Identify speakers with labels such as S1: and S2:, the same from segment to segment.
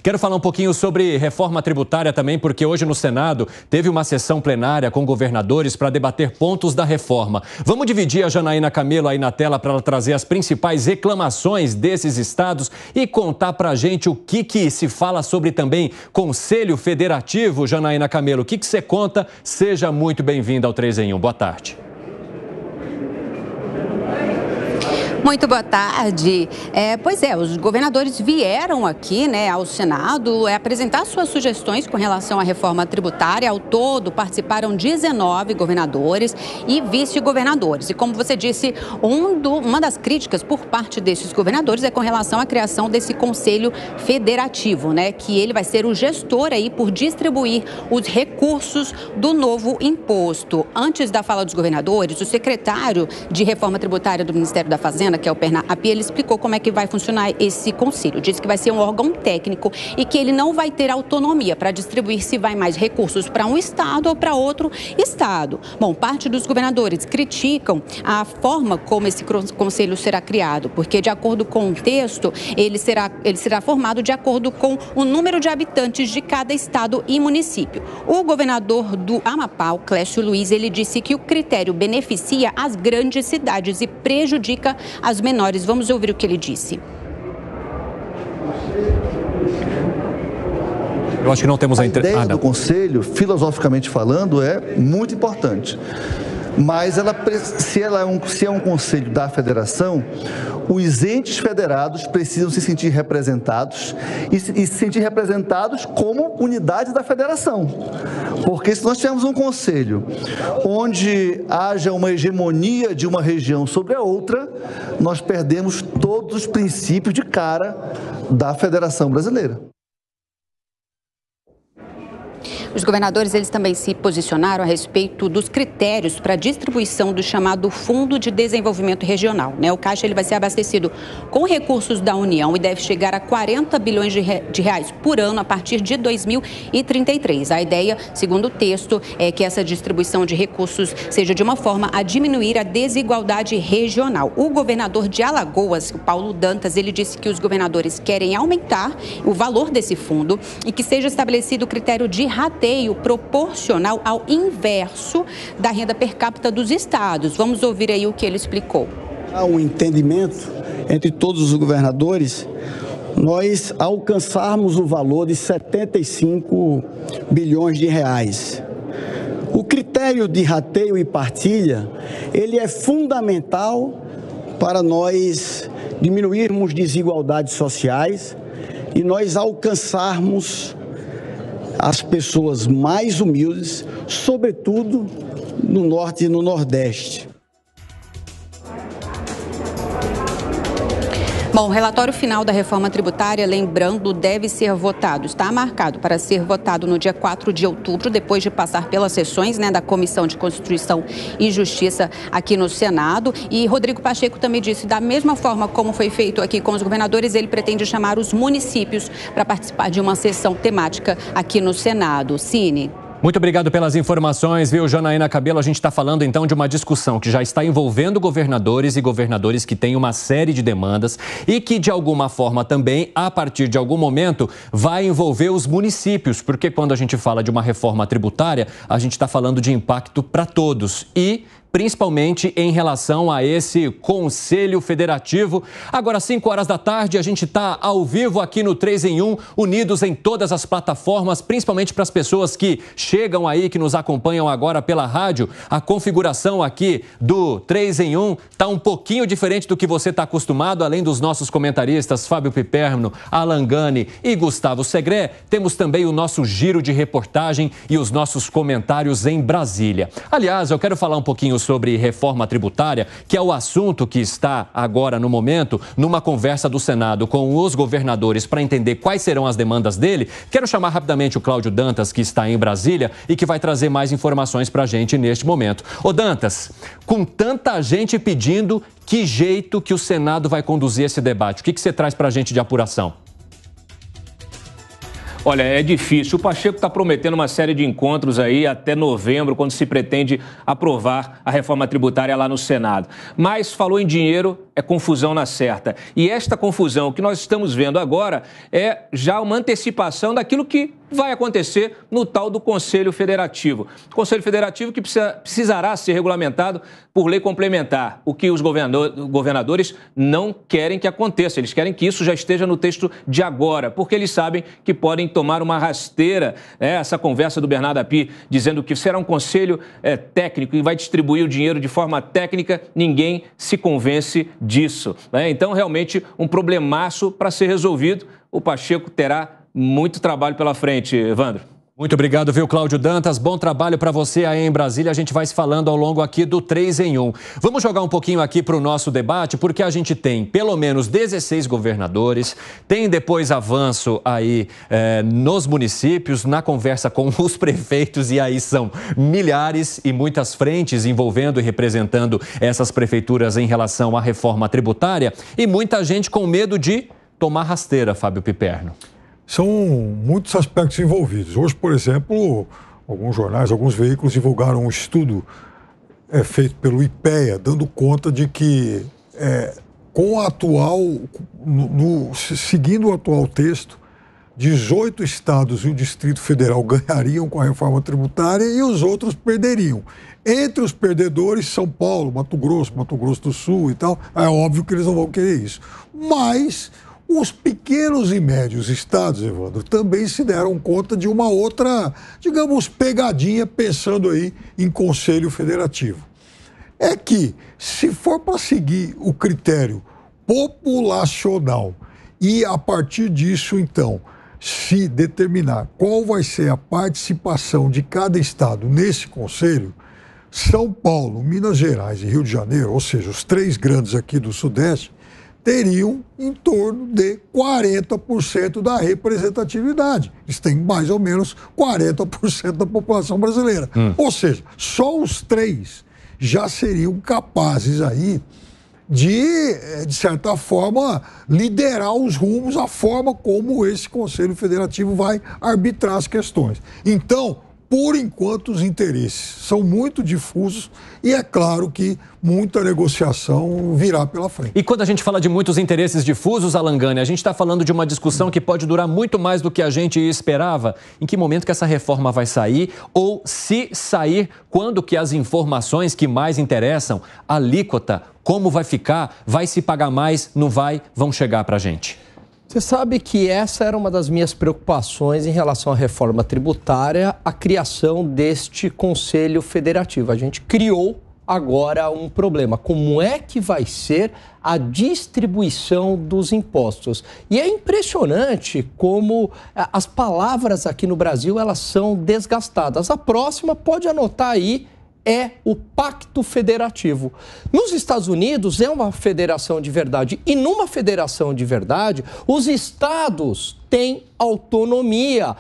S1: Quero falar um pouquinho sobre reforma tributária também, porque hoje no Senado teve uma sessão plenária com governadores para debater pontos da reforma. Vamos dividir a Janaína Camelo aí na tela para ela trazer as principais reclamações desses estados e contar para a gente o que se fala sobre também Conselho Federativo. Janaína Camelo, o que você conta? Seja muito bem-vinda ao 3 em 1. Boa tarde.
S2: Muito boa tarde. Pois é, os governadores vieram aqui, ao Senado apresentar suas sugestões com relação à reforma tributária. Ao todo, participaram 19 governadores e vice-governadores. E como você disse, uma das críticas por parte desses governadores é com relação à criação desse Conselho Federativo, que ele vai ser o gestor aí por distribuir os recursos do novo imposto. Antes da fala dos governadores, o secretário de Reforma Tributária do Ministério da Fazenda, que é o Perna Api, ele explicou como é que vai funcionar esse conselho. Disse que vai ser um órgão técnico e que ele não vai ter autonomia para distribuir se vai mais recursos para um estado ou para outro estado. Bom, parte dos governadores criticam a forma como esse conselho será criado, porque de acordo com o texto, ele será formado de acordo com o número de habitantes de cada estado e município. O governador do Amapá, o Clécio Luiz, ele disse que o critério beneficia as grandes cidades e prejudica as menores. Vamos ouvir o que ele disse.
S1: Eu acho que não temos
S3: a ideia do Conselho, filosoficamente falando, é muito importante. Mas se é um conselho da federação, os entes federados precisam se sentir representados e se sentir representados como unidade da federação. Porque se nós tivermos um conselho onde haja uma hegemonia de uma região sobre a outra, nós perdemos todos os princípios de cara da Federação Brasileira.
S2: Os governadores, eles também se posicionaram a respeito dos critérios para a distribuição do chamado Fundo de Desenvolvimento Regional. O Caixa ele vai ser abastecido com recursos da União e deve chegar a 40 bilhões de reais por ano a partir de 2033. A ideia, segundo o texto, é que essa distribuição de recursos seja de uma forma a diminuir a desigualdade regional. O governador de Alagoas, o Paulo Dantas, ele disse que os governadores querem aumentar o valor desse fundo e que seja estabelecido o critério de rateio proporcional ao inverso da renda per capita dos estados. Vamos ouvir aí o que ele explicou.
S4: Há um entendimento entre todos os governadores, nós alcançarmos o valor de 75 bilhões de reais. O critério de rateio e partilha, ele é fundamental para nós diminuirmos desigualdades sociais e nós alcançarmos as pessoas mais humildes, sobretudo no Norte e no Nordeste.
S2: Bom, o relatório final da reforma tributária, lembrando, deve ser votado. Está marcado para ser votado no dia 4 de outubro, depois de passar pelas sessões da Comissão de Constituição e Justiça aqui no Senado. E Rodrigo Pacheco também disse, da mesma forma como foi feito aqui com os governadores, ele pretende chamar os municípios para participar de uma sessão temática aqui no Senado. Cine.
S1: Muito obrigado pelas informações, viu, Janaína Camelo? A gente está falando, então, de uma discussão que já está envolvendo governadores e governadores que têm uma série de demandas e que, de alguma forma, também, a partir de algum momento, vai envolver os municípios, porque quando a gente fala de uma reforma tributária, a gente está falando de impacto para todos e principalmente em relação a esse Conselho Federativo. Agora, 5 horas da tarde, a gente está ao vivo aqui no 3 em 1, unidos em todas as plataformas, principalmente para as pessoas que chegam aí, que nos acompanham agora pela rádio. A configuração aqui do 3 em 1 está um pouquinho diferente do que você está acostumado, além dos nossos comentaristas Fábio Piperno, Alan Gani e Gustavo Segré. Temos também o nosso giro de reportagem e os nossos comentários em Brasília. Aliás, eu quero falar um pouquinho sobre reforma tributária, que é o assunto que está agora no momento numa conversa do Senado com os governadores para entender quais serão as demandas dele. Quero chamar rapidamente o Cláudio Dantas, que está em Brasília e que vai trazer mais informações para a gente neste momento. Ô Dantas, com tanta gente pedindo, que jeito que o Senado vai conduzir esse debate? O que você traz para a gente de apuração?
S5: Olha, é difícil. O Pacheco está prometendo uma série de encontros aí até novembro, quando se pretende aprovar a reforma tributária lá no Senado. Mas falou em dinheiro, é confusão na certa. E esta confusão que nós estamos vendo agora é já uma antecipação daquilo que vai acontecer no tal do Conselho Federativo. Conselho Federativo que precisará ser regulamentado por lei complementar, o que os governadores não querem que aconteça. Eles querem que isso já esteja no texto de agora, porque eles sabem que podem tomar uma rasteira. Essa conversa do Bernardo Api dizendo que será um conselho técnico e vai distribuir o dinheiro de forma técnica, ninguém se convence disso. Então, realmente, um problemaço para ser resolvido. O Pacheco terá muito trabalho pela frente, Evandro.
S1: Muito obrigado, viu, Cláudio Dantas? Bom trabalho para você aí em Brasília. A gente vai se falando ao longo aqui do 3 em 1. Vamos jogar um pouquinho aqui para o nosso debate, porque a gente tem pelo menos 16 governadores, tem depois avanço aí nos municípios, na conversa com os prefeitos, e aí são milhares e muitas frentes envolvendo e representando essas prefeituras em relação à reforma tributária, e muita gente com medo de tomar rasteira, Fábio Piperno.
S6: São muitos aspectos envolvidos. Hoje, por exemplo, alguns jornais, alguns veículos divulgaram um estudo feito pelo IPEA, dando conta de que, com a atual, seguindo o atual texto, 18 estados e o Distrito Federal ganhariam com a reforma tributária e os outros perderiam. Entre os perdedores, São Paulo, Mato Grosso do Sul e tal. É óbvio que eles não vão querer isso. Mas os pequenos e médios estados, Evandro, também se deram conta de uma outra, digamos, pegadinha, pensando aí em Conselho Federativo. É que, se for para seguir o critério populacional e, a partir disso, então, se determinar qual vai ser a participação de cada estado nesse conselho, São Paulo, Minas Gerais e Rio de Janeiro, ou seja, os 3 grandes aqui do Sudeste, teriam em torno de 40% da representatividade. Eles têm mais ou menos 40% da população brasileira. Ou seja, só os 3 já seriam capazes aí de certa forma, liderar os rumos, a forma como esse Conselho Federativo vai arbitrar as questões. Então, por enquanto, os interesses são muito difusos e é claro que muita negociação virá pela frente.
S1: E quando a gente fala de muitos interesses difusos, Alan Gani, a gente está falando de uma discussão que pode durar muito mais do que a gente esperava. Em que momento que essa reforma vai sair? Ou, se sair, quando que as informações que mais interessam, a alíquota, como vai ficar, vai se pagar mais, não vai, vão chegar para a gente?
S7: Você sabe que essa era uma das minhas preocupações em relação à reforma tributária, a criação deste Conselho Federativo. A gente criou agora um problema. Como é que vai ser a distribuição dos impostos? E é impressionante como as palavras aqui no Brasil, elas são desgastadas. A próxima, pode anotar aí, é o Pacto Federativo. Nos Estados Unidos é uma federação de verdade, e numa federação de verdade, os estados têm autonomia,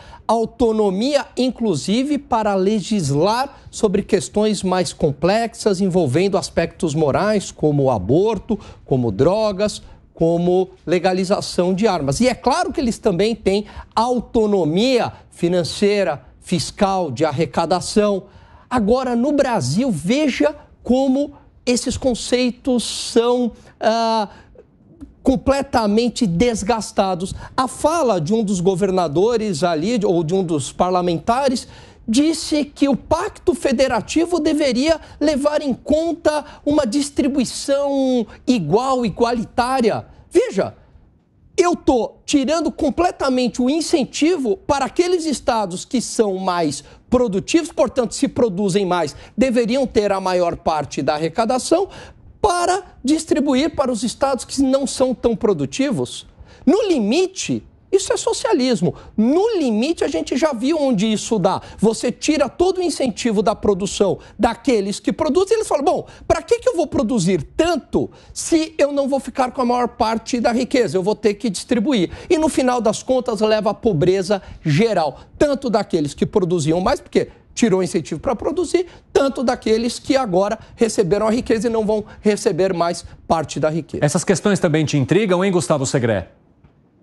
S7: inclusive para legislar sobre questões mais complexas envolvendo aspectos morais, como o aborto, como drogas, como legalização de armas. E é claro que eles também têm autonomia financeira, fiscal, de arrecadação. Agora, no Brasil, veja como esses conceitos são completamente desgastados. A fala de um dos governadores ali, ou de um dos parlamentares, disse que o Pacto Federativo deveria levar em conta uma distribuição igualitária. Veja, eu estou tirando completamente o incentivo para aqueles estados que são mais produtivos, portanto, se produzem mais, deveriam ter a maior parte da arrecadação, para distribuir para os estados que não são tão produtivos. No limite, isso é socialismo. No limite, a gente já viu onde isso dá. Você tira todo o incentivo da produção daqueles que produzem, e eles falam, bom, para que eu vou produzir tanto se eu não vou ficar com a maior parte da riqueza? Eu vou ter que distribuir. E no final das contas, leva à pobreza geral, tanto daqueles que produziam mais, porque tirou incentivo para produzir, tanto daqueles que agora receberam a riqueza e não vão receber mais parte da riqueza.
S1: Essas questões também te intrigam, hein, Gustavo Segré?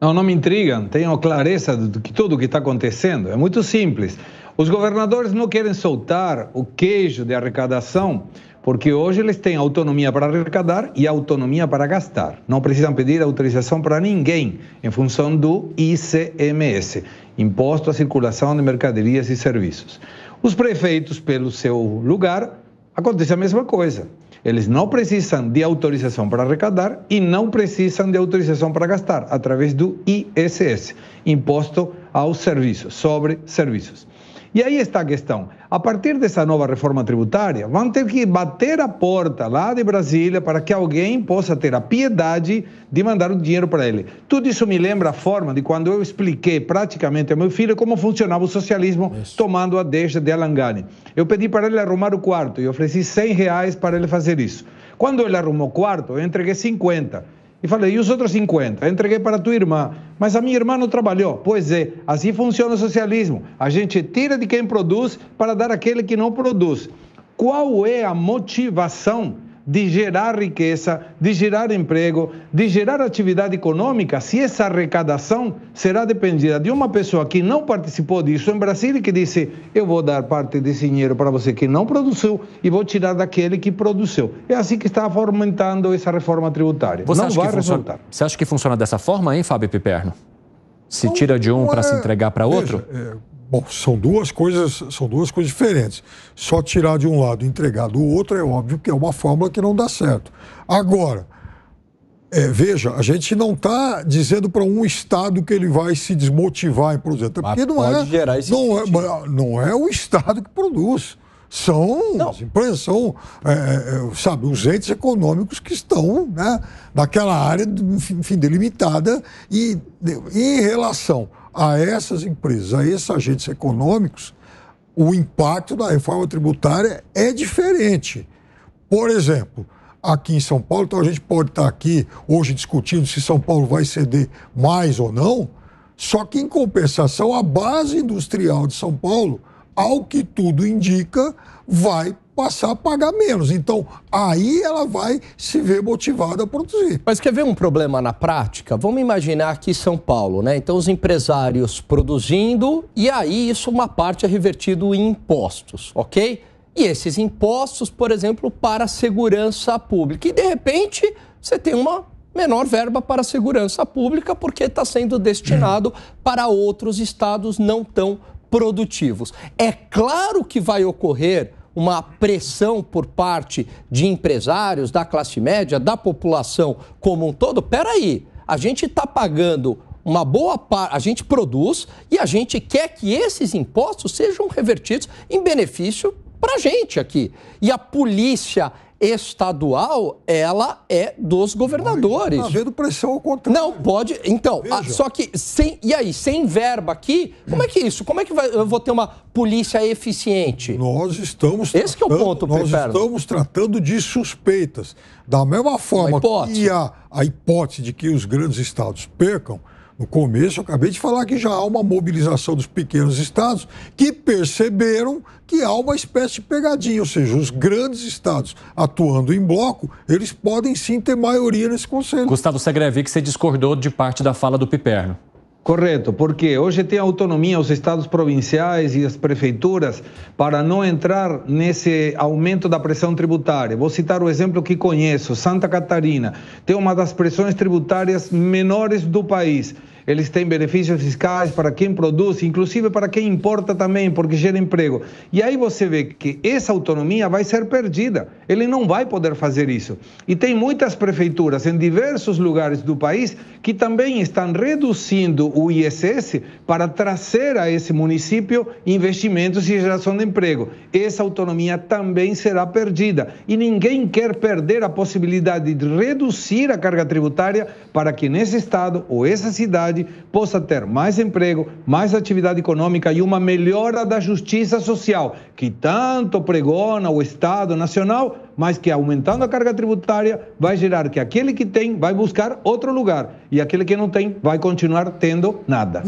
S8: Não me intrigam, tenho clareza de que tudo o que está acontecendo. É muito simples. Os governadores não querem soltar o queijo de arrecadação Porque hoje eles têm autonomia para arrecadar e autonomia para gastar. Não precisam pedir autorização para ninguém em função do ICMS, Imposto à Circulação de Mercadorias e Serviços. Os prefeitos, pelo seu lugar, acontece a mesma coisa. Eles não precisam de autorização para arrecadar e não precisam de autorização para gastar, através do ISS, Imposto aos Serviços, sobre Serviços. E aí está a questão. A partir dessa nova reforma tributária, vão ter que bater a porta lá de Brasília para que alguém possa ter a piedade de mandar o dinheiro para ele. Tudo isso me lembra a forma de quando eu expliquei praticamente ao meu filho como funcionava o socialismo, tomando a deixa de Alan Gani. Eu pedi para ele arrumar o quarto e ofereci R$100 para ele fazer isso. Quando ele arrumou o quarto, eu entreguei 50. E falei, e os outros 50? Eu entreguei para a tua irmã. Mas a minha irmã não trabalhou. Pois é, assim funciona o socialismo. A gente tira de quem produz para dar àquele que não produz. Qual é a motivação de gerar riqueza, de gerar emprego, de gerar atividade econômica, se essa arrecadação será dependida de uma pessoa que não participou disso em Brasília e que disse, eu vou dar parte desse dinheiro para você que não produziu e vou tirar daquele que produziu. É assim que está fomentando essa reforma tributária. Não vai resultar.
S1: Você acha que funciona dessa forma, hein, Fábio Piperno? Se tira de um para se entregar para outro?
S6: Bom, são duas coisas diferentes. Só tirar de um lado e entregar do outro é óbvio que é uma fórmula que não dá certo. Agora, veja, a gente não está dizendo para um Estado que ele vai se desmotivar em produzir. Porque não é o Estado que produz. As empresas são, sabe, os entes econômicos que estão, né, naquela área, enfim, delimitada. E em relação a essas empresas, a esses agentes econômicos, o impacto da reforma tributária é diferente. Por exemplo, aqui em São Paulo, então a gente pode estar aqui hoje discutindo se São Paulo vai ceder mais ou não, só que em compensação a base industrial de São Paulo, ao que tudo indica, vai passar a pagar menos. Então, aí ela vai se ver motivada a produzir.
S7: Mas quer ver um problema na prática? Vamos imaginar aqui São Paulo, né? Então, os empresários produzindo e aí isso, uma parte é revertido em impostos, ok? E esses impostos, por exemplo, para a segurança pública. E, de repente, você tem uma menor verba para a segurança pública porque está sendo destinado para outros estados não tão produtivos. É claro que vai ocorrer uma pressão por parte de empresários, da classe média, da população como um todo. Peraí, a gente está pagando uma boa parte, a gente produz e a gente quer que esses impostos sejam revertidos em benefício para a gente aqui. E a polícia estadual, ela é dos governadores.
S6: Está havendo pressão ao contrário.
S7: Não, pode. Então, só que sem verba aqui, como é que é isso? Como é que eu vou ter uma polícia eficiente?
S6: Nós estamos
S7: Esse que é o ponto,
S6: nós estamos tratando de suspeitas. Da mesma forma que há a hipótese de que os grandes estados percam, no começo, eu acabei de falar que já há uma mobilização dos pequenos estados que perceberam que há uma espécie de pegadinha, ou seja, os grandes estados atuando em bloco, eles podem sim ter maioria nesse conselho.
S1: Gustavo Segre, que você discordou de parte da fala do Piperno.
S8: Correto, porque hoje tem autonomia os estados provinciais e as prefeituras para não entrar nesse aumento da pressão tributária. Vou citar o exemplo que conheço, Santa Catarina, tem uma das pressões tributárias menores do país. Eles têm benefícios fiscais para quem produz, inclusive para quem importa também, porque gera emprego. E aí você vê que essa autonomia vai ser perdida. Ele não vai poder fazer isso. E tem muitas prefeituras em diversos lugares do país que também estão reduzindo o ISS para trazer a esse município investimentos e geração de emprego. Essa autonomia também será perdida. E ninguém quer perder a possibilidade de reduzir a carga tributária para que nesse estado ou essa cidade possa ter mais emprego, mais atividade econômica e uma melhora da justiça social, que tanto pregona o Estado Nacional, mas que aumentando a carga tributária vai gerar que aquele que tem vai buscar outro lugar e aquele que não tem vai continuar tendo nada.